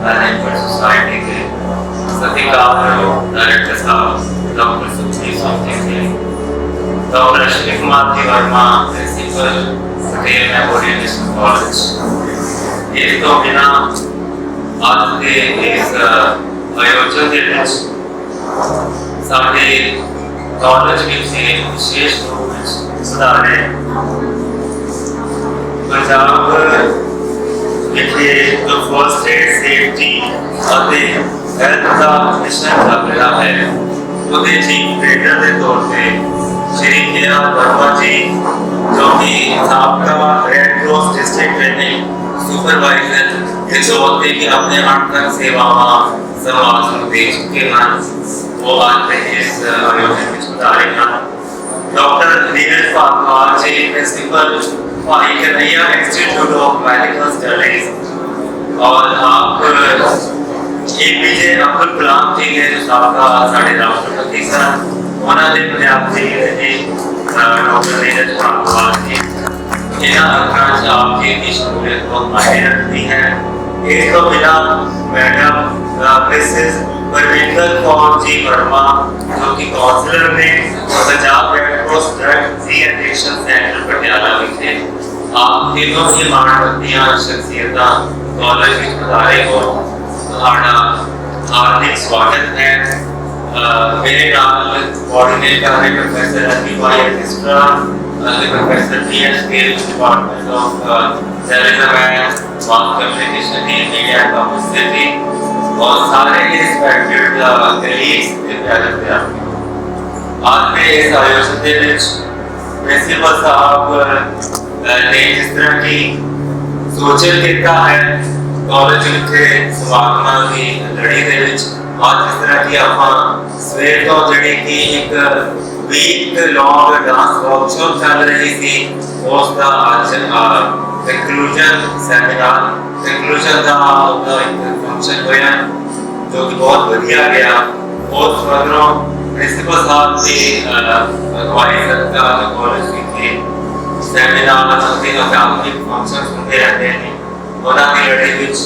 Management society के सत्कार director साहब डॉक्टर सुखदेव सोमती थे, doctor Ashwini Kumar ji Verma principal Patel memorial school college, ये तो बिना आज के इस आयोजन के लिए साढ़े कॉलेज में से विशेष रूप में सुधारे पंजाब विखे जो फर्स्ट एड सेफ्टी और हेल्थ का मिशन चल रहा है, ਉਹਦੇ ਚੀਫ ट्रेनर के तौर पर श्री केरा वर्मा जी जो कि साबका red cross district training supervisor के तौर पर भी अपने आठ तक सेवावां समाज में दे चुके हैं, वो आज इस आयोजन में बता रहे हैं। डॉक्टर नीरज पारवार जी प्रिंसिपल भाई Kanhaiya institute of medical studies, और आप एपीजे अब्दुल कलाम जी ने जो साबका साढ़े राष्ट्रपति सन, उन्होंने विद्यार्थी ने डॉक्टर नीरज पारवार जी इन्होंने आपकी की शमूलियत बहुत मायने रखती है। इस तो बिना मैडम मिसेस परविंदर कौर जी वर्मा जो कि काउंसलर ने पंजाब रेड क्रॉस ड्रग री एडिक्शन सेंटर पटियाला विखे, आप तीनों ही मानवतियां शख्सियतां कॉलेज में पधारे हो, तुम्हारा हार्दिक स्वागत है। मेरे नाल कोऑर्डिनेट कर रहे प्रोफेसर अनिवा extra professor TS Gill department of journalism and mass communication in media and publicity, और सारे रिस्पेक्टेड कलीग्स के प्यारे विद्यार्थी, आज के इस आयोजन के विच प्रिंसिपल साहब ने जिस तरह की सोचल किया है कॉलेज विखे समागमां की लड़ी दे विच, आज जिस तरह की आप सवेर तो जिहड़ी कि एक वीक लॉन्ग डांस वर्कशॉप चल रही थी, उसका आज कंक्लूजन सेमिनार कंक्लूजन का एक फंक्शन होया जो कि बहुत बढ़िया गया। उस मगरों प्रिंसिपल साहब की अगवाई का कॉलेज विखे सेमिनार के अकादमिक फंक्शन होते रहते हैं, उन्होंने लड़ी विच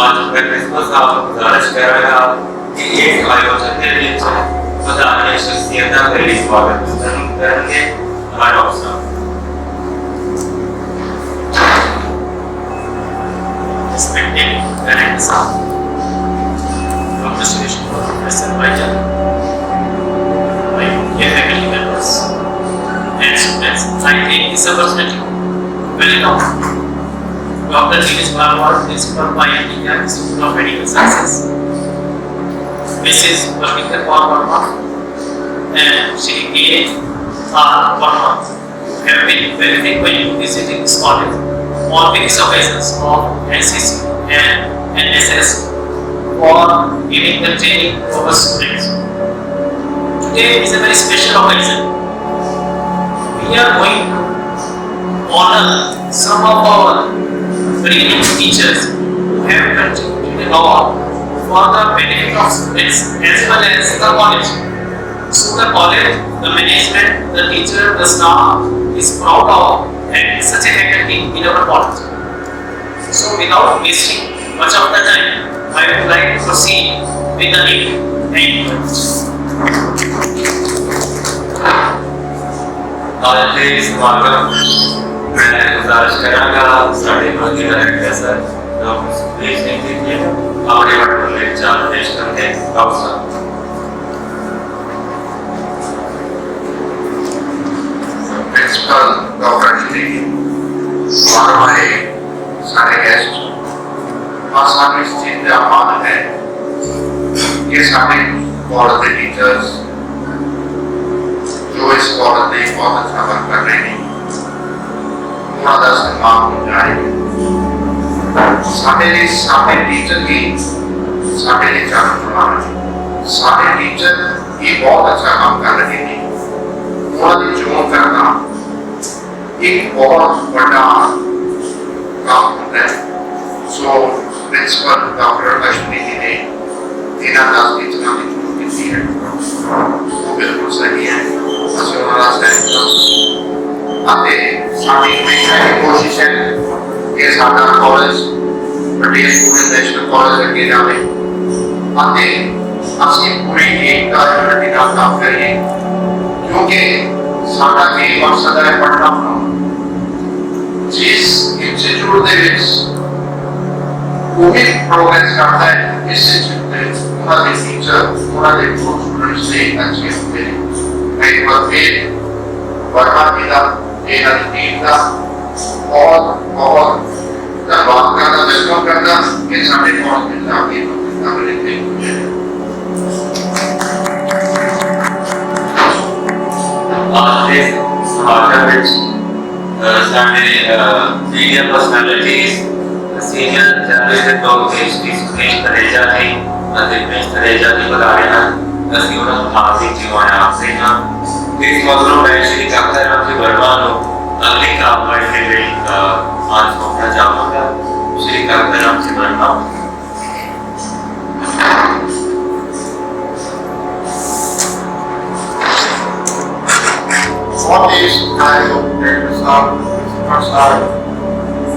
आज मैं प्रिंसिपल साहब को गुजारिश करूंगा कि इस आयोजन के लिए प्रधान शख्सियतां के लिए स्वागत करेंगे हमारे अफसर respected parents, Dr. Suresh Kumar, Professor Bhajan, my dear faculty members and students, I take this opportunity to welcome Dr. Nilesh Parwar, Principal Biomedia Institute of Medical Sciences, Mrs. Parvinder Kaur Verma, and Shri K.R. Verma have been very frequently visiting this college on various occasions of NCC and NSS for giving the training to our students. Today is a very special occasion. We are going to honor some of our brilliant teachers who have contributed a lot for the benefit of students as well as the college. So the college, the management, the teacher, the staff is proud of having such a faculty in our college. So without wasting much of the time, I would like to proceed with the meeting. Thank you very much. आज के समागम मैं गुजारिश करूंगा साढ़े माननीय director sir doctor Sukhdev Singh ji के अपने वर्तमान विचार पेश करने का अवसर। प्रिंसिपल डॉक्टर श्री और हमारे सारे गेस्ट और सामने इस चीज का मान है ये सारे कॉलेज के टीचर्स जो इस कॉलेज में बहुत अच्छा वर्क कर रहे हैं, उनका सम्मान हो जाए। सारे टीचर की सारे टीचर सारे टीचर ये बहुत अच्छा काम कर रहे हैं, उन्होंने चुन करना एक बहुत बड़ा काम होता है। So principal doctor Ashwini ji ने 3-10 टीचरों की चुन की है, वो बिल्कुल सही है। असो हमारा आते साथी में कोशिश है कि सादा कॉलेज ਵੱਡੇ ਸਕੂਲ ਨੈਸ਼ਨਲ ਕਾਲਜ ਲੱਗੇ ਜਾਵੇ ਅਤੇ ਅਸੀਂ ਪੂਰੀ ਏਕਤਾ ਦੇ ਨਾਲ ਕੰਮ ਕਰੀਏ ਕਿਉਂਕਿ ਸਾਡਾ ਕੀ ਮਕਸਦ ਹੈ ਪੜ੍ਹਨਾ ਪੜਾਉਣਾ। ਜਿਸ ਇੰਸਟੀਚਿਊਟ ਦੇ ਵਿੱਚ ਉਹ ਵੀ ਪ੍ਰੋਗਰੈਸ ਕਰਦਾ ਹੈ ਇਸ ਇੰਸਟੀਚਿਊਟ ਉਹਨਾਂ ਦੇ ਟੀਚਰ ਉਹਨਾਂ ਦੇ ਸਟੂਡੈਂਟਸ ਨੇ ਅੱਛੇ ਹੁੰਦੇ ਨੇ। ਮੈਂ ਬਹੁਤ ਵਰਮਾ ਜੀ ਦਾ ਇਹਨਾਂ ਦੀ ਟੀਮ ਦਾ ਬਹੁਤ ਬਹੁਤ ਧੰਨਵਾਦ ਕਰਦਾ ਵੈਲਕਮ ਕਰਦਾ ਕਿ ਸਾਡੇ ਕੋਲ ਪੰਜਾਬ ਦੀ ਕੰਮ ਲੈਂਦੇ आज के समाचार ਵਿੱਚ ਸਾਡੇ media personalities senior journalist ਤੋਂ ਸੁਨੀਲ ਤਲੇਜਾ ਜੀ ਅਤੇ ਪ੍ਰਿੰਸ ਤਲੇਜਾ ਜੀ ਬੁਲਾ ਰਹੇ ਹਨ। ਅਸੀਂ ਉਹਨਾਂ ਨੂੰ ਹਾਰਦਿਕ ਜੀਵਾਨ ਆਖਦੇ ਹਾਂ। ਇਸ ਮਗਰੋਂ ਮੈਂ ਸ਼੍ਰੀ ਕਾਕਾ ਰਾਮ ਜੀ ਵਰਮਾ ਨੂੰ ਅਗਲੀ ਕਾਰਵਾਈ ਦੇ ਲਈ ਮਾਨ ਸੌਂਪਣਾ ਚਾਹਾਂਗਾ। ਸ਼੍ਰੀ ਕਾਕਾ ਰਾਮ ਜੀ ਵਰਮਾ। बहुत ही सरकारी डायरेक्टर साहब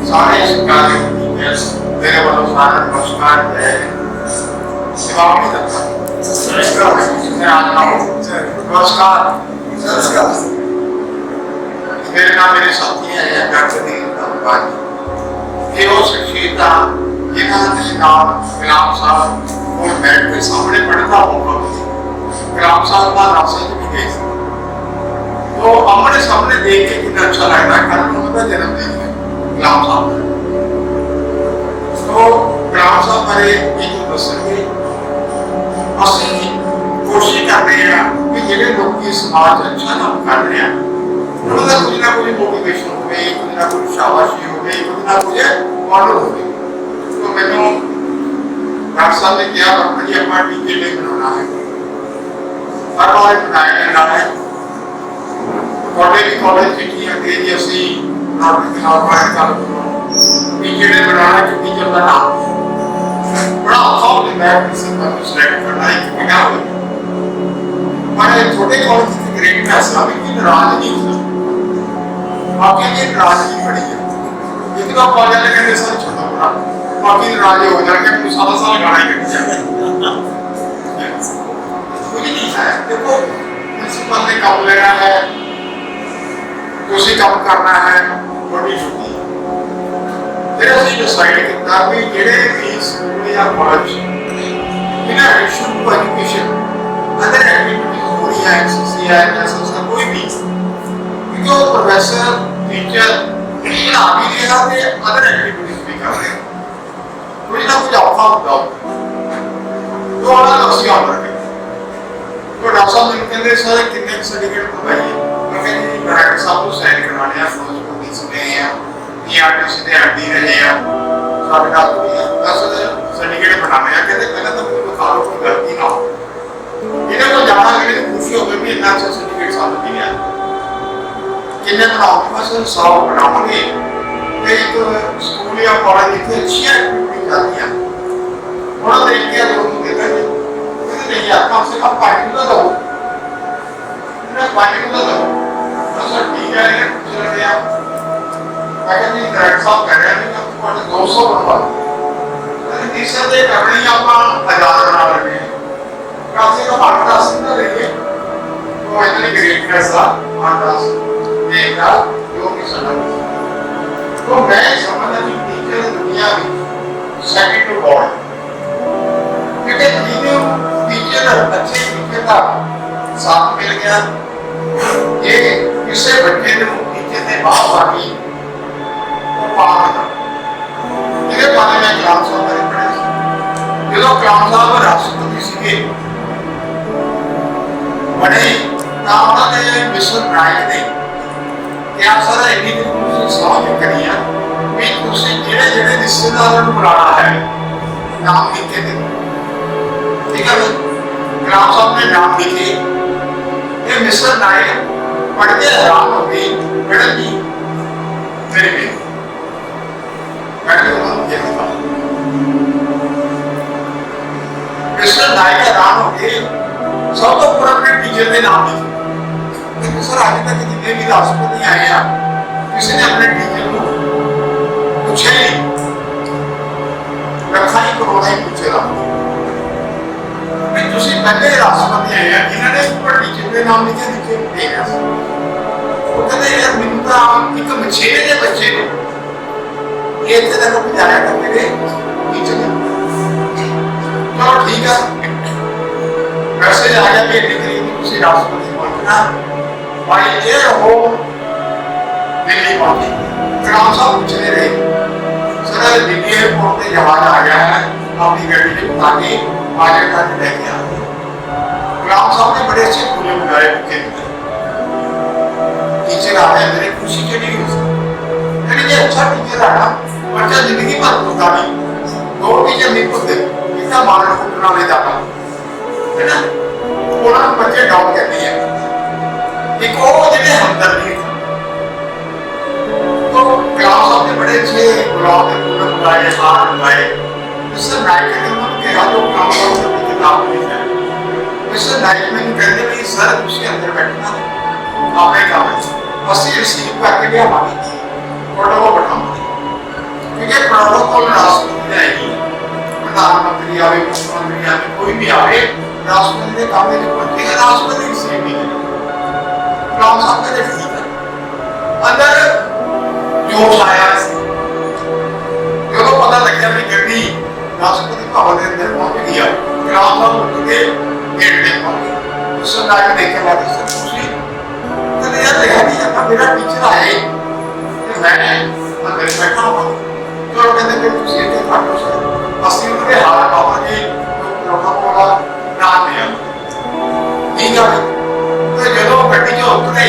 सारे सरकारी टीचर्स मेरे वालों सारा नमस्कार है। नमस्कार मेरे नाम मेरे साथी हैं डॉक्टर ये वो शख्सियत जिन्होंने नाम गुलाम साहब को बैठ के सामने पढ़ता होगा। गुलाम साहब का नासिक भी गए तो आमने सामने देख के कितना अच्छा लगता है। कल उनका जन्मदिन है गुलाम साहब का, तो गुलाम साहब बारे एक दसेंगे असं कोशिश कर रहे हैं कि ਜਿਹੜੇ ਲੋਕੀ समाज अच्छा काम कर रहे हैं उन्होंने कुछ ना कुछ मोटिवेशन हो गई, कुछ ना कुछ शाबाशी हो गई, कुछ ना कुछ मॉडल हो गई। तो मैंने डॉक्टर साहब ने क्या भाई अपना टीके लिए बनाना है हर बार बनाया जाना है। कॉलेज कॉलेज चिट्ठियां दे दी ਅਸੀਂ ਨੌਕਰੀ ਦੇ ਨਾਲ ਬਾਹਰ ਕਰ ਦੋ ਵੀ ਜਿਹੜੇ ਬਣਾਉਣਾ ਕਿ ਟੀਚਰ ਦਾ ਨਾਮ ਬੜਾ ਔਖਾ ਹੋ ਜਾਂਦਾ ਹੈ ਕਿਸੇ ਨੂੰ ਸਿਲੈਕਟ ਕਰਨਾ ਇੱਕ ਬਿਨਾ ਹੋਵੇ। ਪਰ ਛੋਟੇ ਕਾਲਜ ਦੀ ਗ੍ਰੇਡ ਫੈਸਲਾ ਵੀ ਕੋਈ ਨਾਰਾਜ਼ ਨਹੀਂ ਹੁੰਦਾ। ਬਾਕੀ ਇਹ ਨਾਰਾਜ਼ਗੀ ਬੜੀ ਹੈ। ਇੱਕ ਤਾਂ ਕਾਲਜ ਵਾਲੇ ਕਹਿੰਦੇ ਸਰ ਛੋਟਾ ਬਣਾ ਬਾਕੀ ਨਾਰਾਜ਼ ਹੋ ਜਾਣਗੇ ਕਿ ਸਾਰਾ ਸਾਲ ਗਾਣਾ ਹੀ ਕੱਢੀ ਜਾਵੇ। ਕੁਝ ਨਹੀਂ ਹੈ ਦੇਖੋ ਪ੍ਰਿੰਸੀਪਲ ਨੇ ਕੰਮ ਲੈਣਾ ਹੈ उसी काम करना है बड़ी छुट्टी फिर असं डिसाइड किया भी जेडे भी स्कूल या कॉलेज बिना addition to education other activities हो रही है एनसीसी है एनएसएस है कोई भी क्योंकि वो प्रोफेसर टीचर पढ़ा भी रहा है अदर एक्टिविटीज भी कर रहे हैं कुछ ना कुछ औखा होता तो अलग लक्ष्य ऑर्डर है। तो डॉक्टर साहब ने कहते सर कितने सर्टिफिकेट बनवाइए डायरेक्टर साहब को साइन करवाने हैं फर्स्ट पुलिस में हैं पीआरटीसी ਦੇ ਐਮਡੀ ਰਹੇ ਆ ਸਾਡੇ ਨਾਲ ਬਸ ਸਰਟੀਫਿਕੇਟ ਬਣਾਉਣੇ ਆ ਕਹਿੰਦੇ ਪਹਿਲਾਂ ਤਾਂ ਕੋਈ ਬਖਾ ਲਓ ਕੋਈ ਗਲਤੀ ਨਾ ਹੋ ਇਹਨਾਂ ਕੋਲ ਜਾਣਾ ਕਿ ਖੁਸ਼ੀ ਹੋਵੇ ਵੀ ਇੰਨਾ ਅੱਛਾ ਸਰਟੀਫਿਕੇਟ ਸਾਨੂੰ ਮਿਲਿਆ ਕਿੰਨੇ ਬਣਾਉਂਗੇ ਬਸ 100 ਬਣਾਵਾਂਗੇ ਤੇ ਇੱਕ ਸਕੂਲ ਜਾਂ ਕਾਲਜ ਇੱਥੇ ਅੱਛੀਆਂ ਐਕਟੀਵਿਟੀ ਚੱਲਦੀਆਂ ਉਹਨਾਂ ਦੇ ਕੇ ਲੋਕ ਕਹਿੰਦੇ ਨਹੀਂ ਯਾਰ ਕਮ ਸੇ ਕਮ ਪਾਣੀ ਤਾਂ ਦੋ ਨਾ ਪਾਣੀ ਤਾਂ ਦੋ सर ठीक है चल गया मैं जी डायरेक्टर साहब कह रहे हैं कि आपको 200 बनवा अरे तीसरे दे करनी ਆਪਾਂ आजाद बना लगे कम से कम 8-10 ना लेंगे तो इतनी ग्रेट फैसला 8-10 देगा जो कि सदा तो मैं समझता कि टीचर दुनिया में सेकंड टू गॉड क्योंकि टीचर अच्छे टीचर का साथ मिल गया ये किसी बच्चे ने टीचर ने बात आकी वो पार ये बारे में कलाम साहब ने पढ़े जो कलाम साहब राष्ट्रपति सीगे बड़े ना उन्होंने मिशन राइट ने क्या सारा इन्हीं दिन कुछ समझ करी है भी तुसी जेड़े जेड़े रिश्तेदारों को बुलाना है नाम लिखे थे ठीक है कलाम साहब ने नाम लिखे ये मिस्टर नायक पढ़ के हैरान हो गई मैडम जी मेरे भी मिस्टर नायक हैरान हो गए सब तो पूरा अपने टीचर के नाम लिखे सर आज तक जितने भी राष्ट्रपति आए हैं किसी ने अपने टीचर को पूछा ही ਲੱਖਾਂ ਹੀ ਕਰੋੜਾਂ ਹੀ ਪੁੱਛੇਗਾ ਵੀ ਤੁਸੀਂ ਪਹਿਲੇ ਰਾਸ਼ਟਰਪਤੀ ਆਏ ਆ ਜਿਨ੍ਹਾਂ ਨੇ ਵੱਡੀ ਜਿੰਦੇ ਨਾਮ ਲਿਖੇ ਲਿਖੇ ਦੇ ਰਿਹਾ ਸੀ। ਉਹ ਕਹਿੰਦੇ ਯਾਰ ਮੈਨੂੰ ਤਾਂ ਇੱਕ ਮਛੇਰੇ ਦੇ ਬੱਚੇ ਨੂੰ ਇਹ ਇੱਥੇ ਤੱਕ ਪਹੁੰਚਾਇਆ ਤਾਂ ਮੇਰੇ ਟੀਚਰ ਨੇ। ਚਲੋ ਠੀਕ ਆ, ਮੈਸੇਜ ਆ ਗਿਆ ਕਿ ਡਿਗਰੀ ਤੁਸੀਂ ਰਾਸ਼ਟਰਪਤੀ ਬਣਨਾ ਭਾਈ ਇਹ ਹੋ ਦਿੱਲੀ ਪਹੁੰਚੇ। ਕਲਾਮ ਸਾਹਿਬ ਪੁੱਛਦੇ ਰਹੇ ਸਰ ਦਿੱਲੀ 에ਅਰਪੋਰਟ ਤੇ ਜਹਾਜ਼ ਆ ਗਿਆ ਹੈ ਆਪਣੀ ਗੱਡੀ ਦੇ ਉਤਾਰੀ ਆਜੇ ਤੱਕ ਲੈ ਕੇ ਆ। ਕਲਾਮ ਸਾਹਿਬ ਨੇ बड़े अच्छे फूले बुलाए बुके टीचर आ रहे मेरे खुशी के लिए यानी कि अच्छा टीचर आना बच्चा जिंदगी भर भूलता नहीं। दो टीचर नहीं भूलते इतना मान फुटना नहीं जाता है ना। उन्होंने बच्चे डाउन करनी है एक वो जिन्हें हमदर्दी तो कलाम साहब ने बड़े अच्छे गुलाब के फूल बुलाए हार बुलाए। मिस्टर नाइक ने उन्होंने कहा तो कलाम साहब ने किताब लिखा है। मिस्टर नाइक ने कहते भाई सर उसके अंदर बैठना आपने कहा ਅਸੀਂ ਰਿਸੀਵ ਕਰਕੇ ਲਿਆਵਾਂਗੇ ਪ੍ਰੋਟੋਕੋਲ ਬਣਾਵਾਂਗੇ ਕਿਉਂਕਿ ਪ੍ਰੋਟੋਕੋਲ ਰਾਸ਼ਟਰਪਤੀ ਦਾ ਹੈ ਪ੍ਰਧਾਨ ਮੰਤਰੀ ਆਵੇ ਮੁੱਖ ਮੰਤਰੀ ਆਵੇ ਕੋਈ ਵੀ ਆਵੇ ਰਾਸ਼ਟਰਪਤੀ ਦੇ ਕੰਮ ਵਿੱਚ ਪਹੁੰਚੇਗਾ ਰਾਸ਼ਟਰਪਤੀ ਰਿਸੀਵ ਨਹੀਂ ਕਰੇ। ਕਲਾਮ ਸਾਹਿਬ ਕਹਿੰਦੇ ਠੀਕ ਹੈ। ਅੰਦਰ ਜੋਸ਼ ਆਇਆ ਜਦੋਂ ਪਤਾ ਲੱਗਿਆ ਵੀ ਗੱਡੀ ਰਾਸ਼ਟਰਪਤੀ ਭਵਨ ਦੇ ਅੰਦਰ ਪਹੁੰਚ ਗਈ ਆ। ਕਲਾਮ ਸਾਹਿਬ ਉੱਠ ਕੇ ਗੇਟ ਤੇ ਪਹੁੰਚ ਗਏ। ਉਸ ਨੂੰ ਆ ਕੇ ਦੇਖਿਆ ਬਾਅਦ ਸਰ ਤੁਸੀਂ ਕਹਿੰਦੇ ਯਾਰ ਲਿਆ ਨਹੀਂ ਜਾਂਦਾ ਮੇਰਾ ਟੀਚਰ ਆਏ ਤੇ ਮੈਂ ਅੰਦਰ ਬੈਠਾ ਹਾਂ। ਚਲੋ ਕਹਿੰਦੇ ਕਿ ਤੁਸੀਂ ਇੱਥੇ ਖੜੋ ਸਰ ਅਸੀਂ ਉਹਦੇ ਹਾਲ ਪਾਵਾਂਗੇ ਪ੍ਰੋਟੋਕੋਲ ਦਾ ਨਾਮ ਲਿਆ ਠੀਕ ਹੈ। ਤੇ ਜਦੋਂ ਗੱਡੀ ਚੋਂ ਉਤਰੇ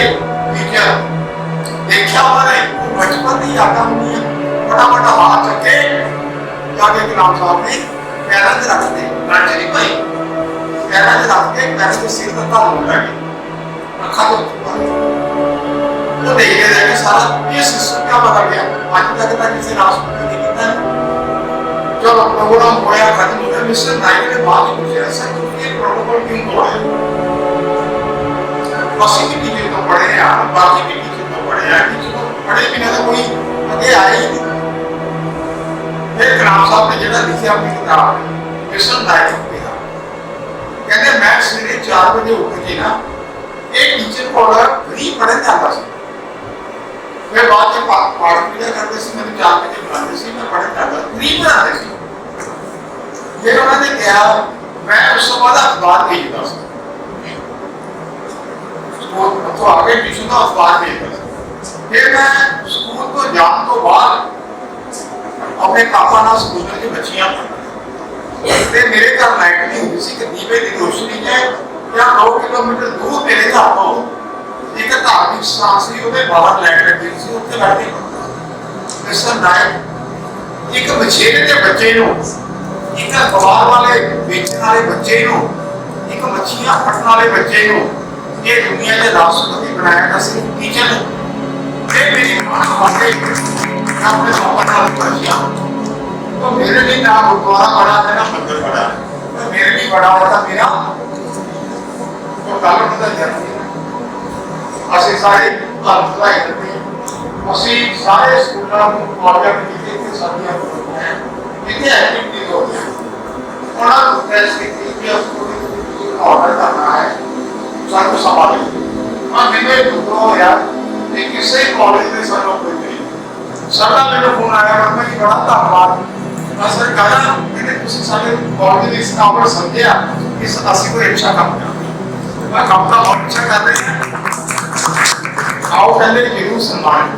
ਟੀਚਰ ਦੇਖਿਆ ਉਹਨੇ ਬਚਪਨ ਦੀ ਯਾਦਾਂ ਹੁੰਦੀਆਂ ਫਟਾਫਟ ਹਾथ ਚੱਕੇ ਜਾ ਕੇ ਕਲਾਮ ਸਾਹਿਬ ਨੇ ਪੈਰਾਂ 'ਚ ਰੱਖ ਦੇ ਗੱਜ ਨਹੀਂ ਭਾਈ पैरों में रख के पैरों के सिर तक का होने लगे रखा तो देखते रह के सारा ये सिस्टम क्या बदल गया आज तक का किसी राष्ट्रपति ने किया है। जब प्रोग्राम होया खत्म हो गया मिस्टर नाइक ने बात पूछी सर ये प्रोटोकॉल क्यों तोड़े बसी की टीचर तो पढ़े हैं बाकी की टीचर तो पढ़े हैं टीचर तो पढ़े बिना तो कोई आगे आए ही नहीं। फिर कलाम साहब ने जो लिखा अपनी किताब मिस्टर नाइक कहते मैं सवेरे 4 बजे उठ के ना एक टीचर को फ्री पढ़न जाता सी मैं बाद में पाठ पूजा करते सी मैंने 4 बजे बुलाते सी मैं पढ़न जाता फ्री पढ़ाते सी। फिर उन्होंने कहा मैं उस बाद अखबार भेजता सी स्कूल तो आगे ट्यूशन का अखबार भेजता सी। फिर मैं स्कूल तो जान तो बाद अपने पापा ना स्कूल में बच्चियां ਤੇ ਮੇਰੇ ਘਰ ਲਾਈਟ ਨਹੀਂ ਹੁੰਦੀ ਸੀ ਕਿ ਦੀਵੇ ਦੀ ਰੋਸ਼ਨੀ ਹੈ ਜਾਂ 9 ਕਿਲੋਮੀਟਰ ਦੂਰ ਮੇਰੇ ਘਰ ਤੋਂ ਇੱਕ ਧਾਰਮਿਕ ਸਥਾਨ ਸੀ ਉਹਦੇ ਬਾਹਰ ਲਾਈਟ ਲੱਗੀ ਸੀ ਉੱਥੇ ਬੈਠੇ ਮਿਸਟਰ ਨਾਇਕ ਇੱਕ ਮਛੇਰੇ ਦੇ ਬੱਚੇ ਨੂੰ ਇੱਕ ਅਖਬਾਰ ਵਾਲੇ ਵੇਚਣ ਵਾਲੇ ਬੱਚੇ ਨੂੰ ਇੱਕ ਮੱਛੀਆਂ ਫੜਨ ਵਾਲੇ ਬੱਚੇ ਨੂੰ ਇਹ ਦੁਨੀਆ ਦੇ ਰਾਸ਼ਟਰਪਤੀ ਬਣਾਇਆ ਗਿਆ ਸੀ ਟੀਚਰ ਨੇ ਇਹ ਮੇਰੀ ਮਾਂ ਵਾਕੇ ਆਪਣੇ ਪਾਪਾ ਨਾਲ ਪੜਿਆ तो मेरे लिए ना गुरुद्वारा बड़ा है ना मंदिर बड़ा है तो मेरे लिए बड़ा होता मेरा तो कालम बदल जाती है। असि सारे भारत का करते हैं असि सारे स्कूलों को कॉलेज में जितने साथियां होते हैं जितने एक्टिविटीज होती हैं उन्होंने टेस्ट की उसको ऑर्डर करना है सब संभालें और मैंने तो यार एक किसी कॉलेज में सर लोग कोई सर का मेरे फोन आया मैं कि बड़ा धन्यवाद सर कहा मैंने कुछ सारे कॉलेज इस काम पर समझा इस असि को अच्छा काम कर मैं काम का बहुत अच्छा कर रहे हैं आओ पहले जरूर सम्मान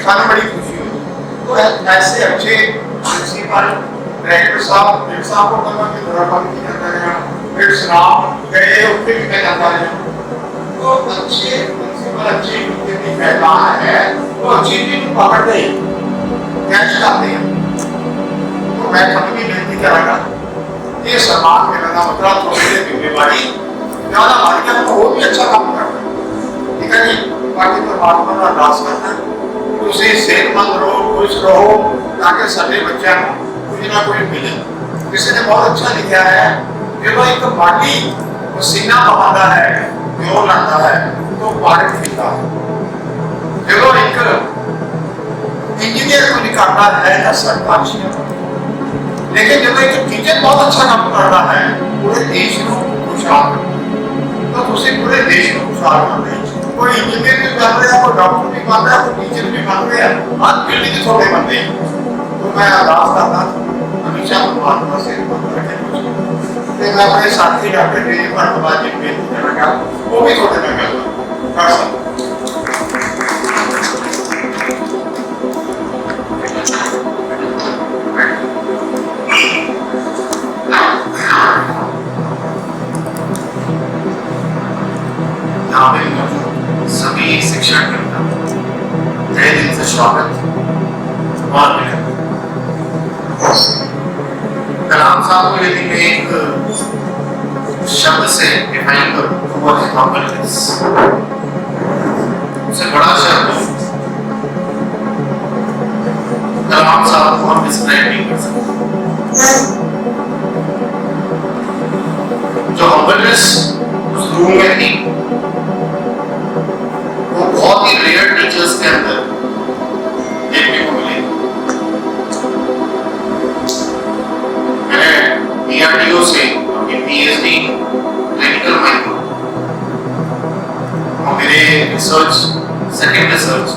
खाना बड़ी खुशी हुई तो ऐसे अच्छे प्रिंसिपल डायरेक्टर साहब को करना के द्वारा काम किया जाता है फिर सुनाम गए उसके भी मैं जाता है तो अच्छे प्रिंसिपल अच्छे जितनी पहचान है वो अच्छी चीज पकड़ गई कैच करते हैं। मैं कभी विनती करूंगा ये सम्मान मिलना मतलब थोड़ी जिम्मेवारी ज्यादा हमारी क्या बहुत भी अच्छा काम करना ठीक है जी। बाकी परमात्मा का अरदास करना तुम सेहतमंद रहो खुश रहो ताकि सारे बच्चों को कोई ना कोई मिले। किसी ने बहुत अच्छा लिखा है जो एक माटी पसीना बहाता है जो लाता है तो पानी पीता है जो एक इंजीनियर को निकालना है सरकारी लेकिन जब एक टीचर बहुत अच्छा काम कर रहा है पूरे देश को खुशहाल तो उसे पूरे देश को खुशहाल कर रहे हैं। कोई इंजीनियर भी बन रहा है, कोई डॉक्टर भी बन रहा है, कोई टीचर भी बन रहा है, हर फील्ड के थोड़े बन रहे हैं। तो मैं आगाज करना हमेशा परमात्मा से मैं अपने साथी डॉक्टर के लिए धन्यवाद जी करना वो भी थोड़े में कर सकता। यहाँ पे मौजूद सभी शिक्षक तहे दिल से स्वागत और कलाम साहब को यदि मैं एक शब्द से डिफाइन करूं तो वो है कॉम्पिटेंस। उससे बड़ा शब्द कलाम साहब को हम डिस्क्राइब नहीं कर सकते। जो हम्बलनेस उस रूम में थी वो बहुत ही रेयर टीचर्स के अंदर देखने को मिले। मैंने DRDO से अपनी PhD क्लिनिकल माइक्रो और मेरे research second research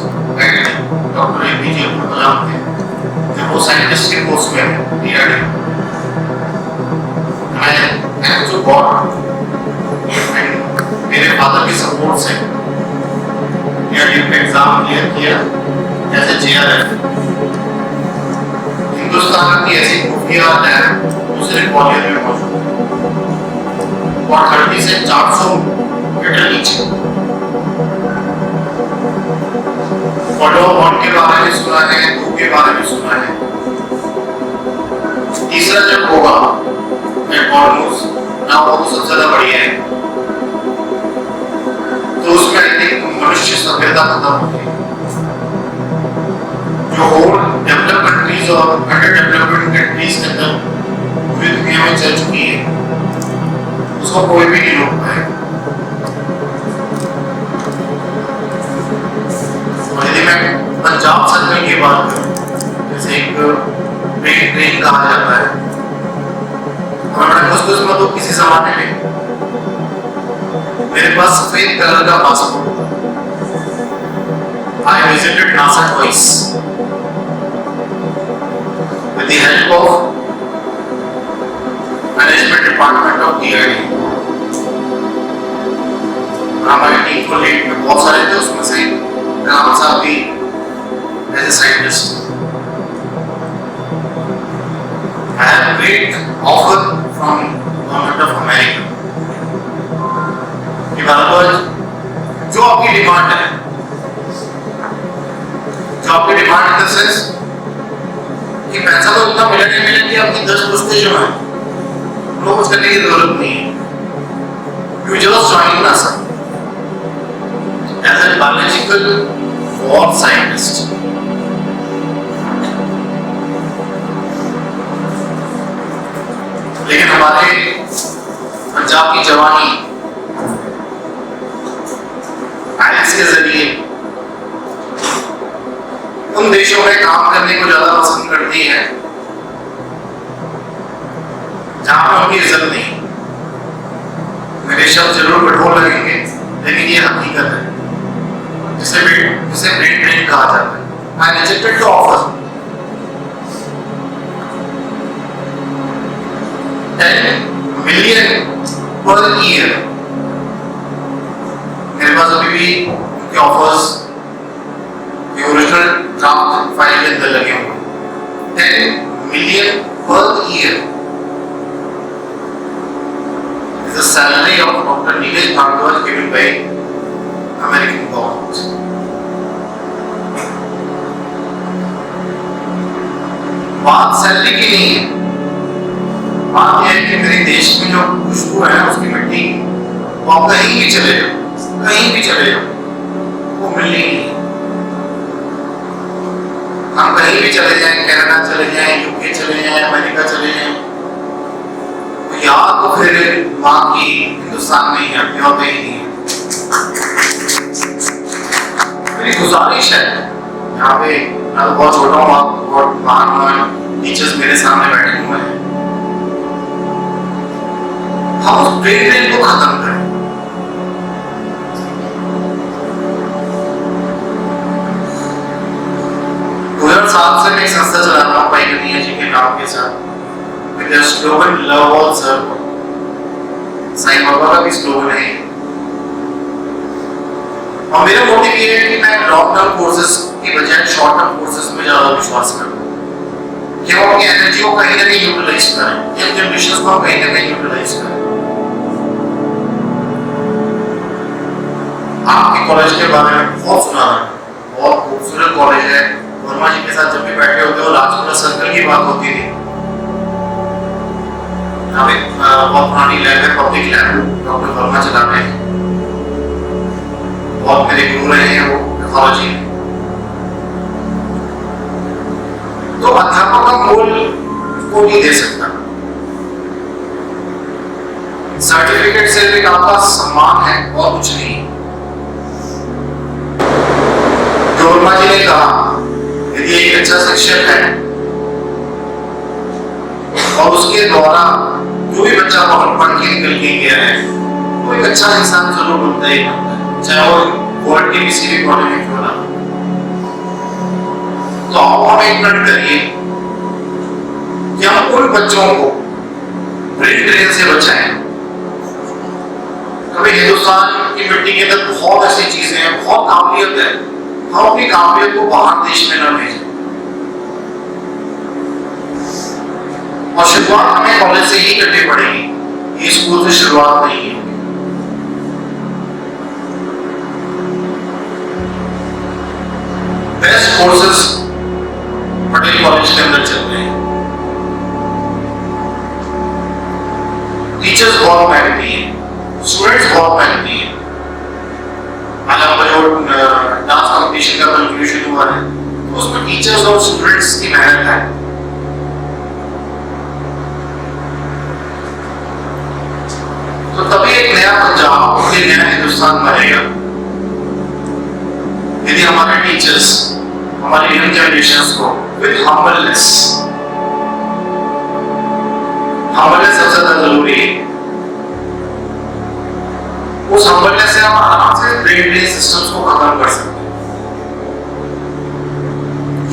doctor APJ Abdul Kalam थे जब वो साइंटिस्ट के पोस्ट में DRDO मैं जो बहुत मेरे फादर की सपोर्ट से DRDO का एग्जाम क्लियर किया एज ए JRF। हिंदुस्तान की ऐसी खुफिया लैब दूसरे कॉलेज में मौजूद और 30 से 400 मीटर नीचे। फॉलो 1 के बारे में सुना है, 2 के बारे में सुना है, तीसरा जब होगा ऑलमोस्ट ना वो तो सबसे ज्यादा बढ़िया है। तो उसमें आई थिंक मनुष्य सभ्यता खत्म होगी। जो होल डेवलप्ड कंट्रीज और अंडर डेवलपमेंट कंट्रीज के अंदर पूरी दुनिया में चल चुकी है उसको कोई भी नहीं रोक पाएगा। और यदि मैं पंजाब सर्कल की बात करूं जैसे एक ब्रेन ट्रेन कहा जाता है हमारे खुशकिस्मत हो किसी जमाने में मेरे पास सफेद कलर का passport I visited NASA twice with the help of management department of DRDO। हमारी टीम को लीड में बहुत सारे थे उसमें से कलाम साहब भी as a scientist. I had a great offer from Government of America कि बराबर जो आपकी डिमांड है, जो आपकी डिमांड इन द सेंस कि पैसा तो उतना मिला नहीं मिला कि आपकी 10 पुश्ते जो है उनको कुछ करने की जरूरत नहीं है। You just join us as a biological war scientist। लेकिन हमारे पंजाब की जवानी आईएलटीएस के जरिए उन देशों में काम करने को ज्यादा पसंद करती है जहां पर उनकी इज्जत नहीं। मेरे शब्द जरूर कठोर लगेंगे लेकिन ये हकीकत है जिसे ब्रेन ट्रेन कहा जाता है। I rejected the offer। 10 million per year। मेरे पास अभी भी उनके ऑफर्स के ओरिजिनल ड्राफ्ट फाइल के अंदर लगे हुए। 10 million per year is the salary of Dr. Neelesh Bhardwaj given by American government। बात सैलरी की नहीं है, बात यह है कि मेरे देश में जो खुशबू है उसकी मिट्टी वो आप कहीं भी चले जाओ वो मिलनी नहीं है। हम कहीं भी चले जाएं, कनाडा चले जाएं, यूके चले जाएं, अमेरिका चले जाएं, तो याद तो फिर माँ की हिंदुस्तान में ही है, होते ही नहीं है। मेरी गुजारिश है यहाँ पे मैं तो बहुत छोटा हूँ, आप बहुत महान टीचर्स मेरे सामने बैठे हुए हैं, हम उस ब्रेन ड्रेन को खत्म करें। 2007 से मैं संस्था चला रहा हूँ भाई कन्हैया जी के नाम के साथ, विद स्लोगन लव ऑल सर्व। साईं बाबा का भी स्लोगन है और मेरा मोटिव ये है कि मैं लॉन्ग टर्म कोर्सेज की बजाय शॉर्ट टर्म कोर्सेज में ज्यादा विश्वास करता हूँ कि वो अपनी एनर्जी को कहीं ना कहीं यूटिलाइज करें, यंग जनरेशन को कहीं ना कहीं यूटिलाइज करें। आपके कॉलेज के बारे में बहुत सुना है, बहुत खूबसूरत कॉलेज है। वर्मा जी के साथ जब भी बैठे होते हो राजपुरा सर्कल की बात होती थी। यहाँ पे बहुत पुरानी लैब है, पब्लिक लैब, डॉक्टर वर्मा चला रहे हैं, बहुत मेरे गुरु रहे हैं वो पैथोलॉजी में। तो अध्यापक का मूल को नहीं दे सकता, सर्टिफिकेट सिर्फ एक आपका सम्मान है और कुछ नहीं। वर्मा जी ने कहा यदि एक अच्छा शिक्षक है और उसके द्वारा जो भी बच्चा पढ़ के निकल के गया है वो एक अच्छा इंसान जरूर बनता ही बनता है, चाहे वो वर्ल्ड के किसी भी कोने में क्यों ना। तो आप एक मिनट करिए कि हम उन बच्चों को ब्रेन ड्रेन से बचाएं। कभी हिंदुस्तान की मिट्टी के अंदर बहुत ऐसी चीजें हैं, बहुत काबिलियत है, हम अपनी काबिलियत को बाहर देश में न भेजें। और शुरुआत हमें कॉलेज से ही करनी पड़ेगी, ये स्कूल से शुरुआत नहीं है। बेस्ट कोर्सेस पटेल कॉलेज के अंदर चल रहे हैं, टीचर्स बहुत मेहनती हैं, स्टूडेंट्स बहुत मेहनती हैं। आज आपका जो डांस कंपटीशन का कंक्लूजन हुआ है तो उसमें टीचर्स और स्टूडेंट्स की मेहनत है। तो तभी एक नया पंजाब, एक नया हिंदुस्तान बनेगा यदि हमारे टीचर्स हमारी यंग जनरेशंस को विद हम्बलनेस सबसे ज्यादा जरूरी है। उस हम्बलनेस से हम आराम से ब्रेन ड्रेन सिस्टम्स को खत्म कर सकते हैं।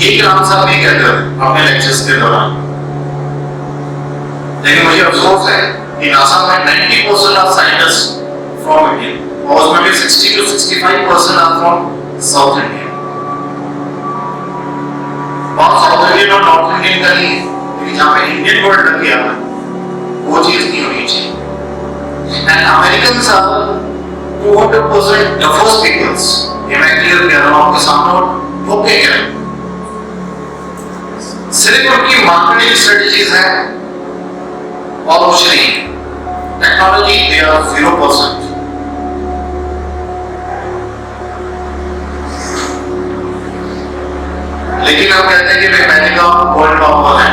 ये राम साहब भी कहते हैं अपने लेक्चर्स के दौरान, लेकिन मुझे अफसोस है कि नासा में 90% ऑफ साइंटिस्ट फ्रॉम इंडिया और उसमें भी 60 to 65% are from South India. बहुत साउथ इंडियन और नॉर्थ इंडियन का नहीं, लेकिन जहाँ पे इंडियन वर्ड लग गया वो चीज नहीं होनी चाहिए। And Americans are 200% the first peoples. ये मैं क्लियर कर रहा हूँ आपके सामने और ओके करें। सिर्फ उनकी मार्केटिंग स्ट्रेटजीज हैं और कुछ नहीं। Technology they are 0%. लेकिन हम कहते हैं कि अमेरिका वर्ल्ड पावर है,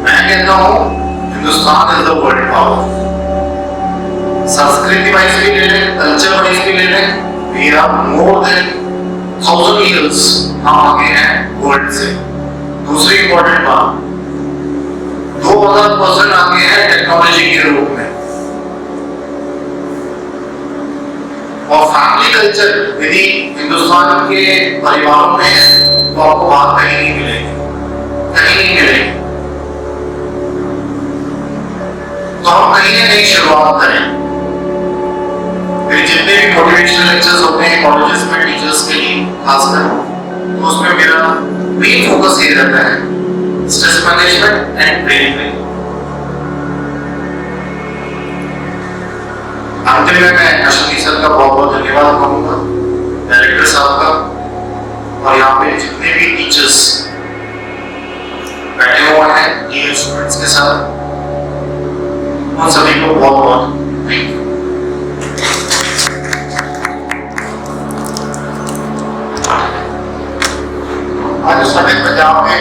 मैं कहता हूँ Hindustan is the world power. संस्कृति वाइज भी ले लें, कल्चर वाइज भी ले लें, we are more than 1000 years हम आगे हैं वर्ल्ड से। दूसरी इंपॉर्टेंट बात, 2000% आगे है टेक्नोलॉजी के रूप में। और फैमिली कल्चर यदि हिंदुस्तान के परिवारों में है तो आपको बात कहीं नहीं मिलेगी, कहीं नहीं मिलेगी। तो हम कहीं ना कहीं शुरुआत करें। मेरे जितने भी मोटिवेशनल लेक्चर्स होते हैं कॉलेजेस में टीचर्स के लिए खासकर, तो उसमें मेरा मेन फोकस ये रहता है stress management and brain training. अंतिम में मैं अश्विनी सर का बहुत बहुत धन्यवाद कहूँगा, डायरेक्टर साहब का, और यहाँ पे जितने भी टीचर्स बैठे हुए हैं ये स्टूडेंट्स के साथ, उन सभी को बहुत बहुत थैंक यू। आज साढ़े पंजाब में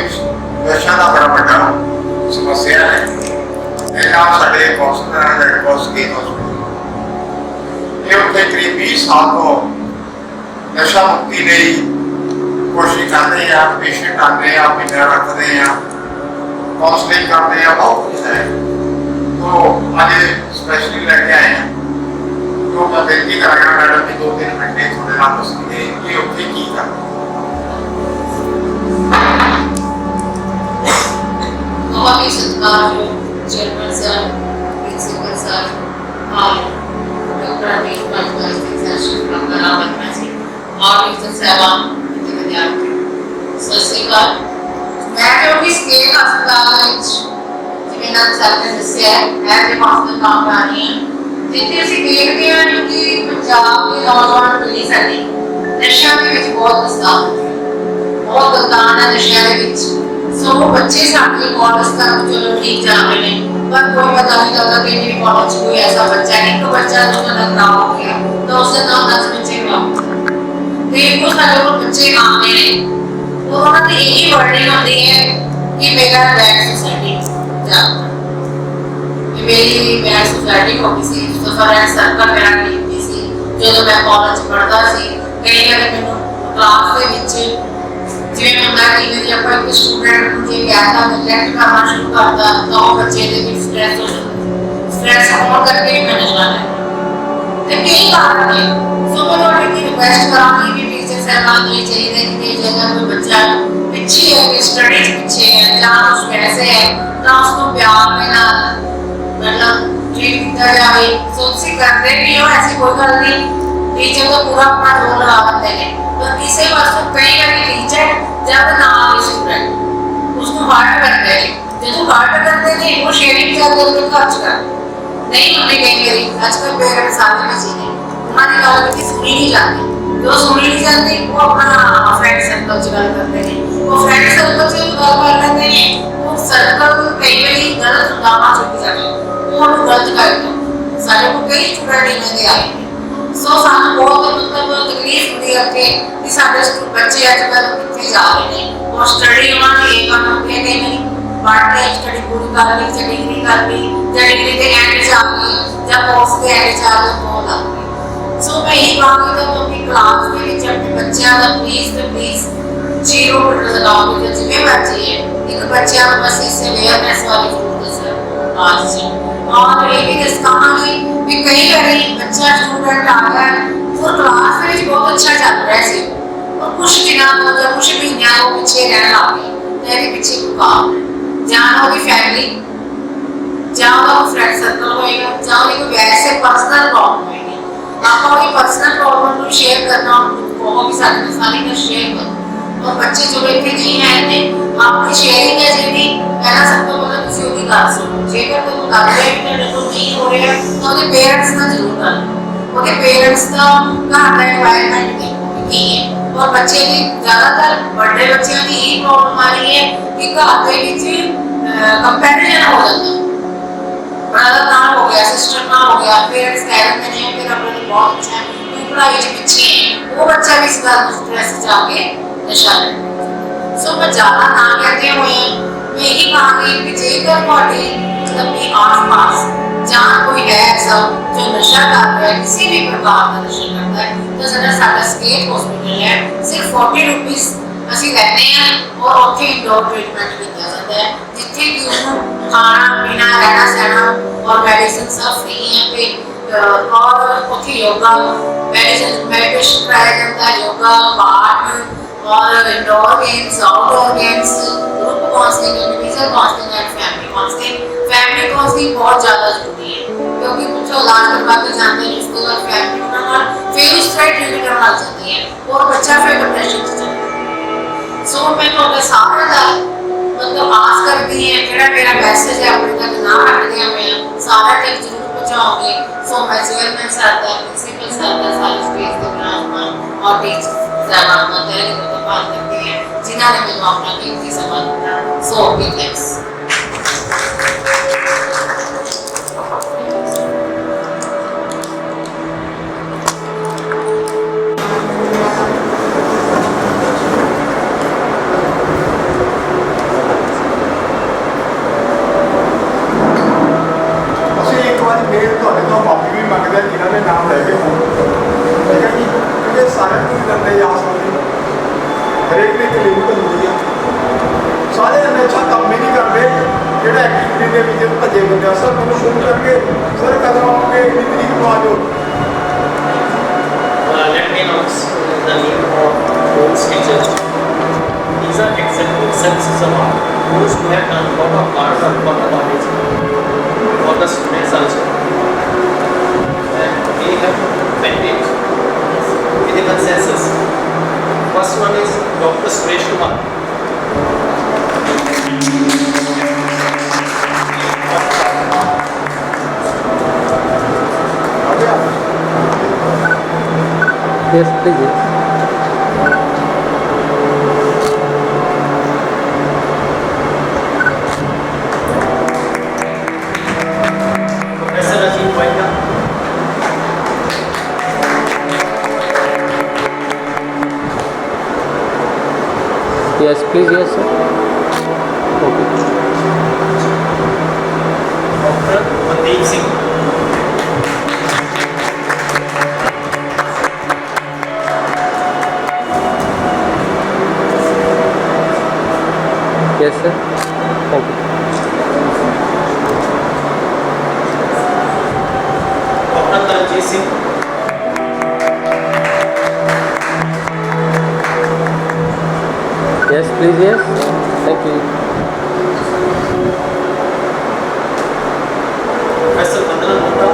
नशा का बड़ा बड़ा समस्या है। यहाँ साढ़े कौंसलर हैं रेड क्रॉस के हॉस्पिटल, ये उत्थे करीब 20 साल को नशा मुक्ति ਲਈ कोशिश करते हैं, पेशेंट आते हैं, आप इधर रखते हैं, काउंसलिंग करते हैं, बहुत कुछ है। तो आज स्पेशली लेके आए हैं, तो मैं बेनती करांगा मैडम की 2-3 घंटे थोड़े नाल दसणगे कि उत्थे की करना। बहुत ही सत्कारयोग चेयरमैन सर, प्रिंसिपल सर और डॉक्टर अनिल पाटिल जी और टीचर साहबान ਅਤੇ ਵਿਦਿਆਰਥੀ ਸਤਿ ਸ਼੍ਰੀ ਅਕਾਲ। ਮੈਂ ਕਿਉਂਕਿ ਸਕੇਲ ਹਸਪਤਾਲ ਵਿੱਚ ਜਿਵੇਂ ਨਾਲ ਸਰ ਨੇ ਦੱਸਿਆ ਹੈ ਤੇ ਹਸਪਤਾਲ ਕੰਮ ਕਰ ਰਹੀ ਹਾਂ, ਜਿੱਥੇ ਅਸੀਂ ਦੇਖਦੇ ਹਾਂ ਕਿ ਪੰਜਾਬ ਦੀ ਨੌਜਵਾਨ ਪੀੜ੍ਹੀ ਸਾਡੀ ਨਸ਼ਿਆਂ ਦੇ ਵਿੱਚ ਬਹੁਤ ਉਸਤਾਦ ਹੈ, ਬਹੁਤ ਗਲਤਾਨ ਹੈ ਨਸ਼ਿਆਂ ਦੇ ਵਿੱਚ। ਸੋ ਬੱਚੇ ਸਾਡੇ ਕਾਲਜ ਤੱਕ ਚਲੋ ਠੀਕ ਜਾ ਰਹੇ ਨੇ, पर कोई पता नहीं चलता कि मेरे कॉलेज कोई ऐसा बच्चा है, एक बच्चा जो खराब हो गया तो उससे 9-10 बच्चे खराब तो वो सारे वो बच्चे आते हैं तो उन्होंने यही वर्डिंग होती है कि मेरा बैड सोसाइटी जा कि मेरी बैड सोसाइटी हो किसी तो फ्रेंड सर्कल मेरा ठीक सी जो मैं कॉलेज पढ़ता सी कई बार मैंने क्लास ਦੇ ਵਿੱਚ ਜਿਵੇਂ ਹੁੰਦਾ ਕਿ ਜੇ ਆਪਾਂ ਇੱਕ ਸਟੂਡੈਂਟ ਨੂੰ ਜੇ ਕਹਿਤਾ ਨੈਗਲੈਕਟ ਕਰਨਾ ਸ਼ੁਰੂ ਕਰਤਾ ਤਾਂ ਉਹ ਬੱਚੇ ਦੇ ਵਿੱਚ ਸਟ੍ਰੈਸ ਹੋ ਜਾਂਦਾ, ਸਟ੍ਰੈਸ ਹੋਣ ਕਰਕੇ ਮੈਂ ਨਸ਼ਾ ਲੈਂਦਾ ਤੇ ਕਈ ਕਾਰਨ ਨੇ। ਸੋ ਮੈਂ ਤੁਹਾਡੇ ਕੀ ਰਿਕੁਐਸਟ ਕਰਾਂਗੀ ਕਿ ਟੀਚਰ ਸਾਹਿਬਾਨ ਨੂੰ ਇਹ ਚਾਹੀਦਾ ਕਿ ਜੇਕਰ ਕੋਈ ਬੱਚਾ ਪਿੱਛੇ ਹੈ ਕਿ ਸਟੱਡੀ ਪਿੱਛੇ ਹੈ ਜਾਂ ਉਸ ਵੈਸੇ ਹੈ ਤਾਂ ਉਸ ਨੂੰ ਪਿਆਰ ਦੇ ਨਾਲ मतलब ट्रीट किया जाए। सो ਤੁਸੀਂ ਕਰਦੇ ਵੀ ਹੋ ऐसी कोई गल नहीं, टीचर तो पूरा अपना रोल लगा देते हैं पर किसी पासों कई बार टीचर जब ना स्टूडेंट उसको हार्ट करते हैं जो हार्ट करते हैं वो शेयरिंग ज्यादा करके खर्च कर नहीं होने कई बारी आजकल पेरेंट्स सारे बच्चे ने उन्होंने गल की सुनी नहीं जाती, जो सुनी नहीं जाती वो अपना फ्रेंड सर्कल च गल करते हैं, वो फ्रेंड सर्कल च गल कर लेते हैं, वो सर्कल कई बारी गलत उदामा चुक जाते वो गलत करते सारे को कई स्टूडेंट इन्हें दे आए। सो सानू बहुत मतलब तकलीफ होती है कि साडे बच्चे अजकल कितने जा रहे हैं और स्टडी उन्होंने ये करना होती है कि नहीं पढ़ के स्टडी पूरी कर ली या डिग्री कर ली या डिग्री के एंड च आ गई या कोर्स के एंड च आ गई बहुत लग गई। सो मैं यही कहूँगी तो अपनी क्लास के ਵਿੱਚ अपने बच्चों का प्लीज 0 पीरियड लगाओ कि जिम्मे बच्चे है एक बच्चों को बस इससे अवेयरनेस वाली जरूरत है आज से। और ये भी दस कहांगी कि कई बारी बच्चा स्टूडेंट आ गया वो क्लास में बहुत अच्छा चल रहा है और कुछ दिनों को या कुछ महीनों को पीछे रहने लग गए मेरे पीछे कोई काम जाना उसकी फैमिली जाओ फ्रेंड सर्कल होएगा जाओ कोई वैसे पर्सनल प्रॉब्लम होएगी आप अपनी पर्सनल प्रॉब्लम को शेयर करना वो भी साथ सारी का शेयर करो और बच्चे जो इतने नहीं है इतने आपकी शेयरिंग है जी पहला सब तो मतलब किसी की गल सुनो जेकर तो लग रहा है कि तो नहीं हो रहा है तो ਉਹਦੇ पेरेंट्स का जरूर कर ਉਹਦੇ पेरेंट्स का घर का एनवायरनमेंट की है और बच्चे की ज्यादातर बड़े बच्चों की यही प्रॉब्लम आ रही है कि घर ਦੇ ਵਿੱਚ कंपैरिजन हो जाता है ब्रदर ना हो गया सिस्टर ना हो गया पेरेंट्स कह रहे हैं कि मेरा ब्रदर बहुत अच्छा है तू पढ़ाई में पीछे है वो बच्चा भी इस बात को स्ट्रेस जाके नशा लेता सो मैं ज़्यादा ना कहते हुए मैं यही कहूँगी कि जेकर ਤੁਹਾਡੇ अपने आस-पास जहाँ कोई है ऐसा जो नशा कर रहा है किसी भी प्रकार का नशा करता है तो जरा साडा स्टेट हॉस्पिटल है सिर्फ 40 रुपीस ਅਸੀਂ ਲੈਂਦੇ हैं और ਉੱਥੇ इंडोर ट्रीटमेंट किया जाता है जिथे कि उसको खाना पीना रहना सहना और मेडिसिन सब फ्री है पे और ਉੱਥੇ योगा मेडिटेशन कराया जाता है योगा पाठ और indoor games outdoor games group counselling individual counselling and family counselling बहुत ज़्यादा जरूरी है क्योंकि कुछ इलाज करवा के जाते हैं उसके बाद फैमिली उन्होंने फिर उस तरह ट्रीटमेंट करवा जाती है और बच्चा फिर डिप्रेशन से चलता है। सो मैं तो सारे का मतलब आस करती है जो मेरा मैसेज है अपने तक ना रखते हैं मैं सारा तक जरूर पहुँचाऊँगी। सो मैं चेयरमैन साहब का प्रिंसिपल साहब का सारे स्टेज के ब्राह्मण और टीचर बात करते हैं जिन्होंने मैं अपना कीमती समय दिया। So big thanks. ਅਸੀਂ ਇੱਕ ਵਾਰ ਫੇਰ ਤੁਹਾਡੇ ਤੋਂ ਮਾਫੀ ਵੀ ਮੰਗਦੇ ਹਾਂ ਜਿਨ੍ਹਾਂ ਦੇ ਨਾਮ ਲੈ ਕੇ ਹੋਣ ਠੀਕ ਹੈ ਜੀ ਕਿਉਂਕਿ ਸਾਰੇ ਨੂੰ ਕਰਦੇ ਜਾ ਸਕਦੇ ਹਰੇਕ ਦੀ ਇੱਕ ਲਿਮਿਟ ਹੁੰਦੀ ਆ ਸਾਰੇ ਇੰਨੇ ਅੱਛਾ ਕੰਮ ਹੀ ਨਹੀਂ ਕਰਦੇ ਜਿਹੜਾ ਐਕਟੀਵਿਟੀ ਦੇ ਵਿੱਚ ਭੱਜੇ ਬੰਦੇ ਆ ਸਰ ਮੈਨੂੰ ਫੋਨ ਕਰਕੇ ਸਰ ਕਦੋਂ ਆਉਂਗੇ ਇੰਨੀ ਤਰੀਕ ਨੂੰ ਆ ਜਾਓ। Let me announce the name of those teachers. These are accepting services award. Those who have done lot of hard work for the college, for the students also. And we have mandate with the consensus. First one is Dr. Suresh Kumar. Yes, please. Yes. Professor Rajiv Vaidya. Yes, please. Yes, sir. Okay. Dr. Mandeep Singh. Yes, sir. Okay. Dr. Taranjeet Singh. Yes, please. Yes. Thank you. Professor Vandana Gupta.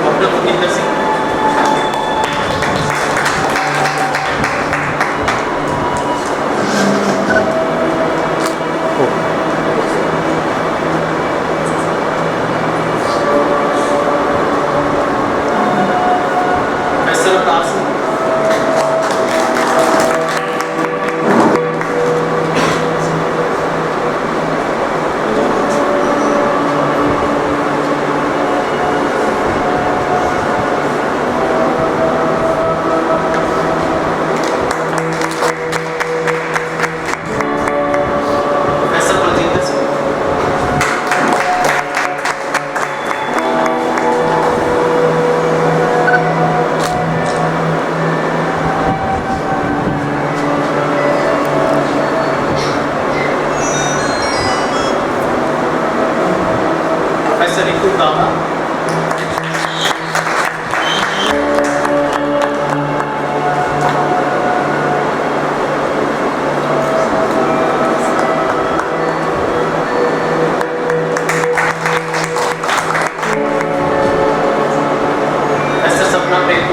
Dr. Bhupinder Singh. Professor Avtar Singh. Professor Baljinder Singh. Professor Ritu Kama. Professor Sapna Prem.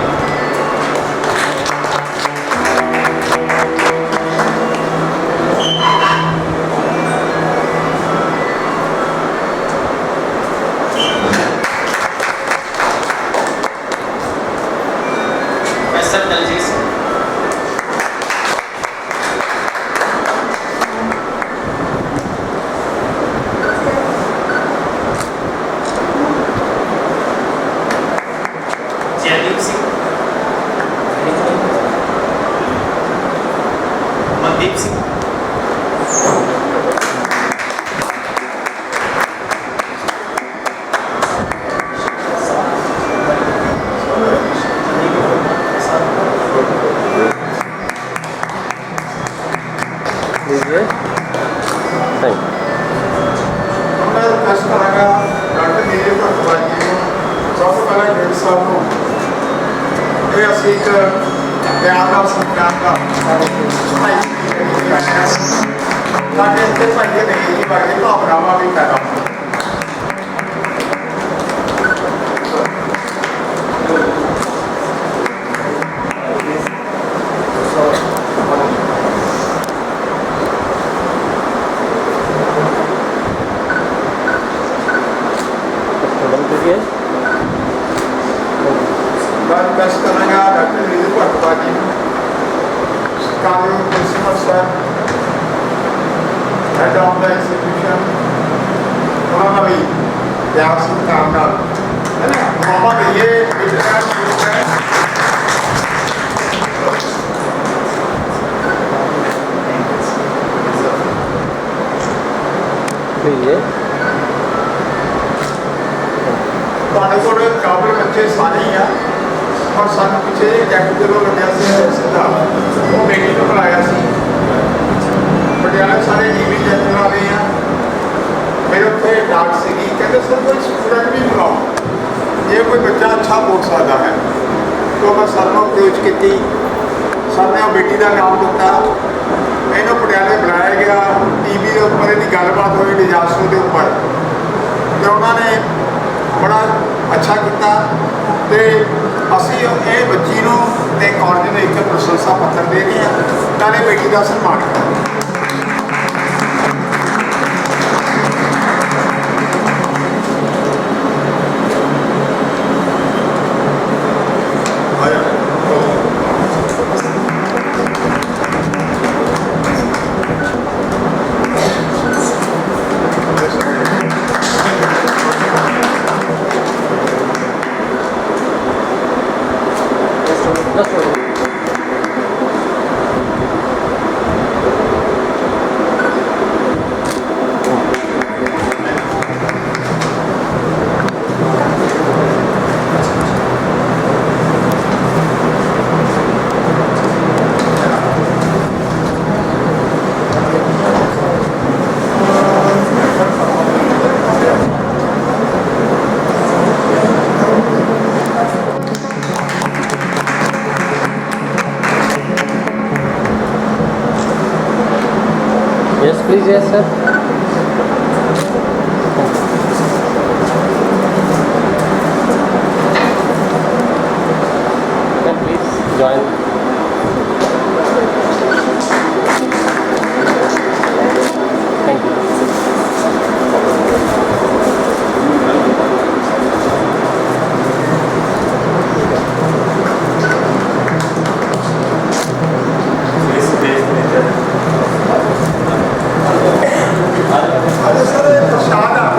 Professor Daljeet Singh. Jaideep Singh. Mandeep Singh. Please. Yes. Thank you. मैं request करूँगा doctor Neeraj Bhattwal जी को सबसे पहले डेढ़ साल को ये ਅਸੀਂ ਇੱਕ ਪਿਆਰ ਦਾ ਸਤਿਕਾਰ ਦਾ ਭਾਈ ਸਾਡੇ ਇੱਥੇ ਭਾਈ ਦੇ ਨਹੀਂ ਜੀ ਵਰਗੇ ਭਾਵਨਾਵਾਂ ਵੀ ਪੈਦਾ ਹੁੰਦੀਆਂ। Please. Yes. मैं रिक्वेस्ट करूँगा डॉक्टर नीरज भट्टवाल जी सरकारी principal sir head of the institution उन्होंने भी प्यार सत्कार का है ना मामा के ये इंटरनेशनल है लीजिए। ਤੁਹਾਡੇ ਕੋਲ ਕਾਬਲ ਬੱਚੇ ਸਾਰੇ ਹੀ ਆ ਔਰ ਸਾਨੂੰ ਪਿੱਛੇ ਜੈਕ ਜਦੋਂ ਲੱਗਿਆ ਸੀ ਸਿੱਧਾ ਉਹ ਬੇਟੀ ਨੂੰ ਬੁਲਾਇਆ ਸੀ ਪਟਿਆਲਾ ਸਾਰੇ ਟੀਵੀ ਚੈਨਲ ਆ ਰਹੇ ਆ ਮੇਰੇ ਉੱਥੇ ਡਾਕ ਸੀਗੀ ਕਹਿੰਦੇ ਸਰ ਕੋਈ ਸਟੂਡੈਂਟ ਵੀ ਬੁਲਾਓ ਜੇ ਕੋਈ ਬੱਚਾ ਅੱਛਾ ਬੋਲ ਸਕਦਾ ਹੈ तो मैं सर को अप्रोच की सर ने बेटी का नाम दिता इन्हों पटियाले बुलाया गया टीवी के उपर इनकी गलबात हुई डिजास्टर के उपर तो उन्होंने बड़ा अच्छा किया तो असी ये बच्ची को कॉलेज में एक प्रशंसा पत्र दे रहे हैं नाले बेटी का सम्मान कर Yes, please, yes, sir. Yeah, please join. Thank you. अरे सर ये प्रसाद है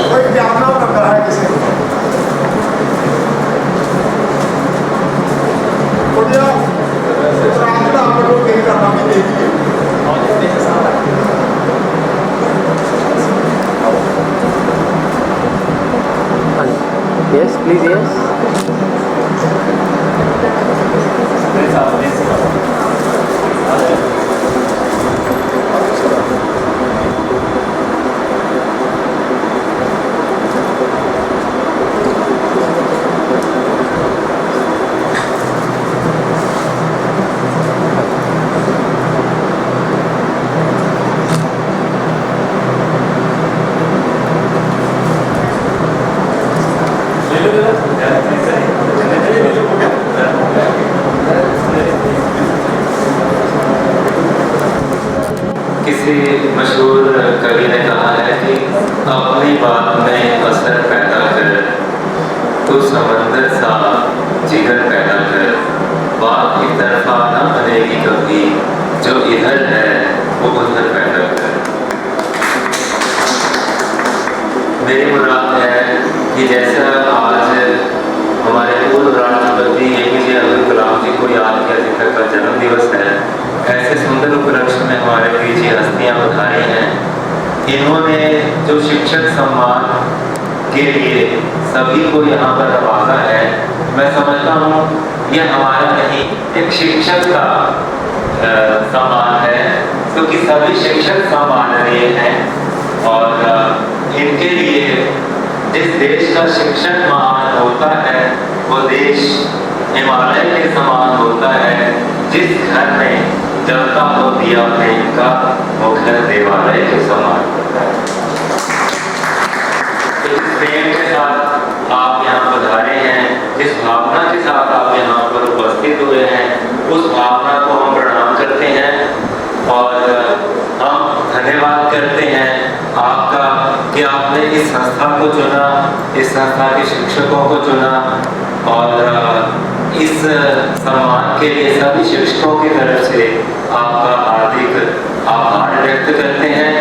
कोई जानना पड़ता है किसी को बढ़िया रात का आप लोग नहीं करना भी देखिए Yes, please, yes. किसी मशहूर कवि ने कहा है कि अपनी बात में असर पैदा कर तो समंदर सा जिगर पैदा कर बात की तरफा न बनेगी कभी जो इधर है वो उधर पैदा कर। मेरी मुराद है कि जैसा आज हमारे पूर्व राष्ट्रपति APJ अब्दुल कलाम जी को याद किया जिनका जन्म दिवस है, ऐसे सुंदर उपलक्ष्य में हमारे बीच हस्तियां बधाई हैं। इन्होंने जो शिक्षक सम्मान के लिए सभी को यहाँ पर नवाजा है, मैं समझता हूँ यह हमारा नहीं एक शिक्षक का सम्मान है क्योंकि सभी शिक्षक सम्माननीय हैं और इनके लिए जिस देश का शिक्षक महान होता है वो देश हिमालय के समान होता है। जिस घर में जलता हो दिया प्रेम का वो घर देवालय के समान होता है। तो इस प्रेम के साथ आप यहाँ पधारे हैं, जिस भावना के साथ आप यहाँ पर उपस्थित हुए हैं, उस भावना को हम प्रणाम करते हैं और हम धन्यवाद करते हैं आपका कि आपने इस संस्था को चुना, इस संस्था के शिक्षकों को चुना और इस सम्मान के लिए सभी शिक्षकों की तरफ से आपका हार्दिक आभार व्यक्त करते हैं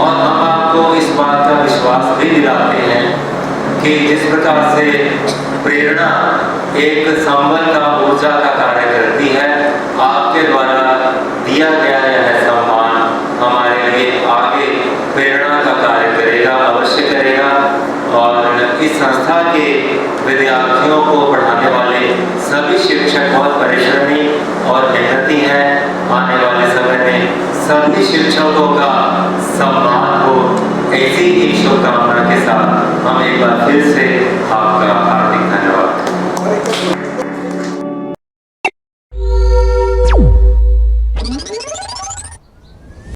और हम आपको इस बात का विश्वास भी दिलाते हैं कि जिस प्रकार से प्रेरणा एक संबल का ऊर्जा का कार्य करती है, आपके द्वारा दिया गया यह सम्मान हमारे लिए आगे प्रेरणा का कार्य के विद्यार्थियों को पढ़ाने वाले सभी शिक्षक बहुत परिश्रमी और मेहनती हैं। आने वाले समय में सभी शिक्षकों का सम्मान हो, ऐसी ही शुभकामना के साथ हम एक बार फिर से आपका